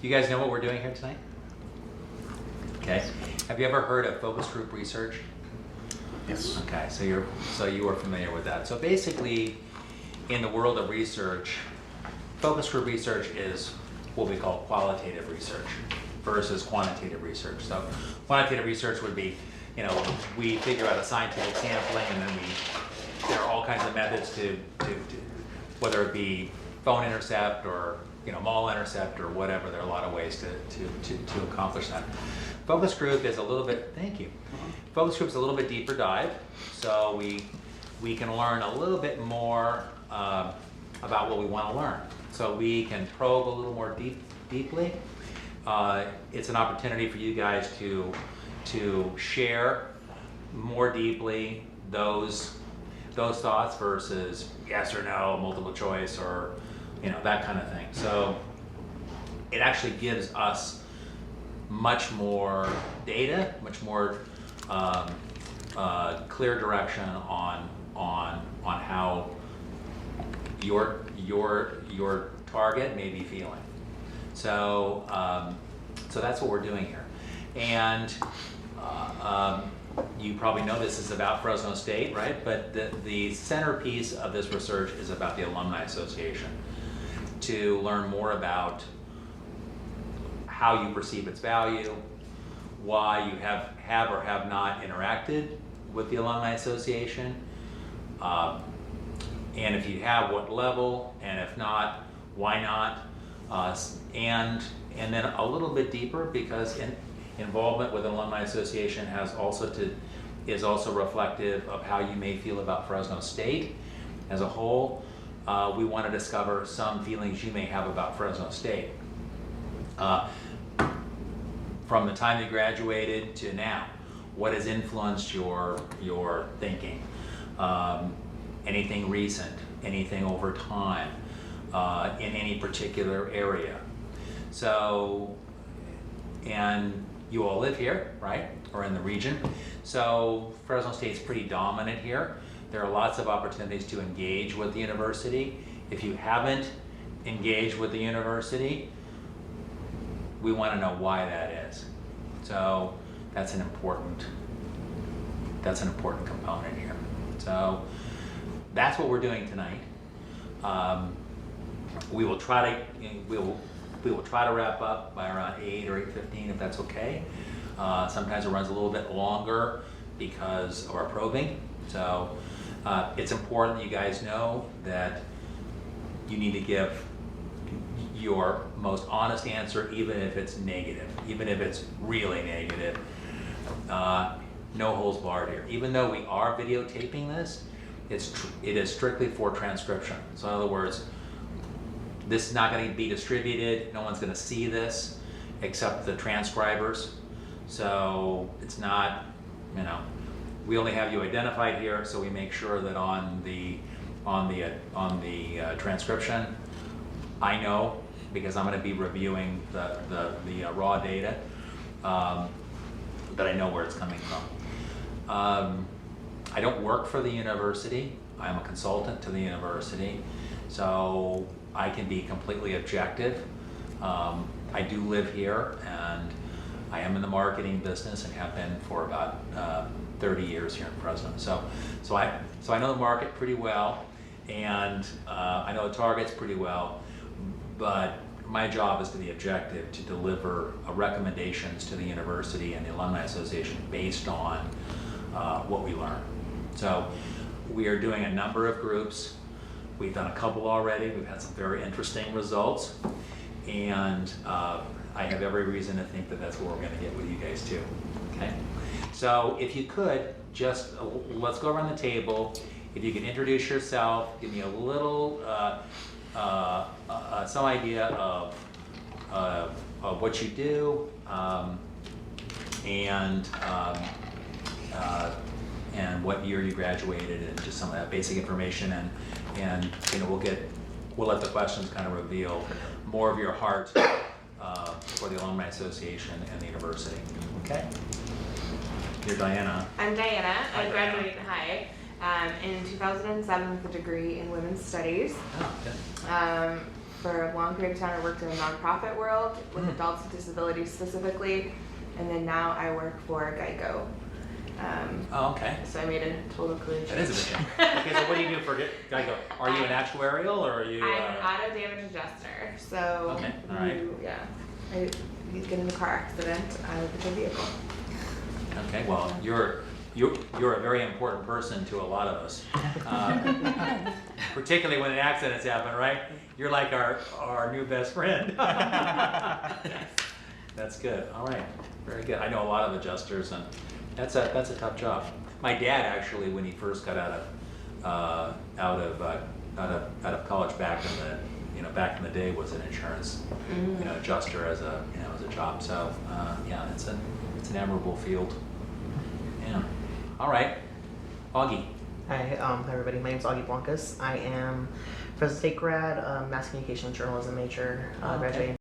You guys know what we're doing here tonight? Okay. Have you ever heard of focus group research? Yes. Okay, so you are familiar with that. So basically, in the world of research, focus group research is what we call qualitative research versus quantitative research. So quantitative research would be, we figure out a scientific sampling, and then there are all kinds of methods to whether it be phone intercept or mall intercept or whatever. There are a lot of ways to accomplish that. Focus group is a little bit, thank you. Focus group is a little bit deeper dive, so we can learn a little bit more about what we want to learn. So we can probe a little more deeply. It's an opportunity for you guys to share more deeply those thoughts versus yes or no, multiple choice, or that kind of thing. So it actually gives us much more data, much more clear direction on how your target may be feeling. So so that's what we're doing here. And you probably know this is about Fresno State, right? But the centerpiece of this research is about the Alumni Association, to learn more about how you perceive its value, why you have or have not interacted with the Alumni Association, and if you have, what level, and if not, why not, and then a little bit deeper, because involvement with an Alumni Association is also reflective of how you may feel about Fresno State as a whole. We want to discover some feelings you may have about Fresno State. From the time you graduated to now, what has influenced your thinking? Anything recent, anything over time, in any particular area. So, and you all live here, right? Or in the region. So Fresno State's pretty dominant here. There are lots of opportunities to engage with the university. If you haven't engaged with the university, we want to know why that is. So that's an important component here. So that's what we're doing tonight. We will try to wrap up by around 8 or 8:15 if that's okay. Sometimes it runs a little bit longer because of our probing. So it's important that you guys know that you need to give your most honest answer, even if it's negative, even if it's really negative. No holds barred here. Even though we are videotaping this, it is strictly for transcription. So in other words, this is not going to be distributed. No one's going to see this except the transcribers. So it's not, we only have you identified here, so we make sure that on the transcription, I know, because I'm going to be reviewing the raw data, that I know where it's coming from. I don't work for the university. I'm a consultant to the university, so I can be completely objective. I do live here, and I am in the marketing business and have been for about 30 years here in Fresno. So I know the market pretty well, and I know the targets pretty well, but my job is to be objective, to deliver recommendations to the university and the Alumni Association based on what we learn. So we are doing a number of groups. We've done a couple already. We've had some very interesting results, and I have every reason to think that that's what we're going to get with you guys too. Okay. So if you could, just let's go around the table. If you could introduce yourself, give me a little, some idea of what you do, and what year you graduated, and just some of that basic information, and we'll let the questions kind of reveal more of your heart for the Alumni Association and the university. Okay? You're Diana. I'm Diana. Hi, I graduated in 2007 with a degree in women's studies. Oh, good. for a long period of time, I worked in the nonprofit world with adults with disabilities specifically, and then now I work for Geico. Oh, okay. So I made a total career change. That is a big change. Okay, so what do you do for Geico? Are you an actuarial or are you? I'm an auto damage adjuster. So Okay, all right. you get in a car accident, I look at your vehicle. Okay, well, you're a very important person to a lot of us, particularly when an accident's happen, right? You're like our new best friend. That's good. All right, very good. I know a lot of adjusters, and that's a tough job. My dad actually, when he first got out of college back in the day, was an insurance adjuster as a job. So yeah, it's an admirable field. Yeah. All right, Augie. Hi, everybody. My name is Augie Blancas. I am Fresno State grad, mass communication and journalism major, Okay. graduating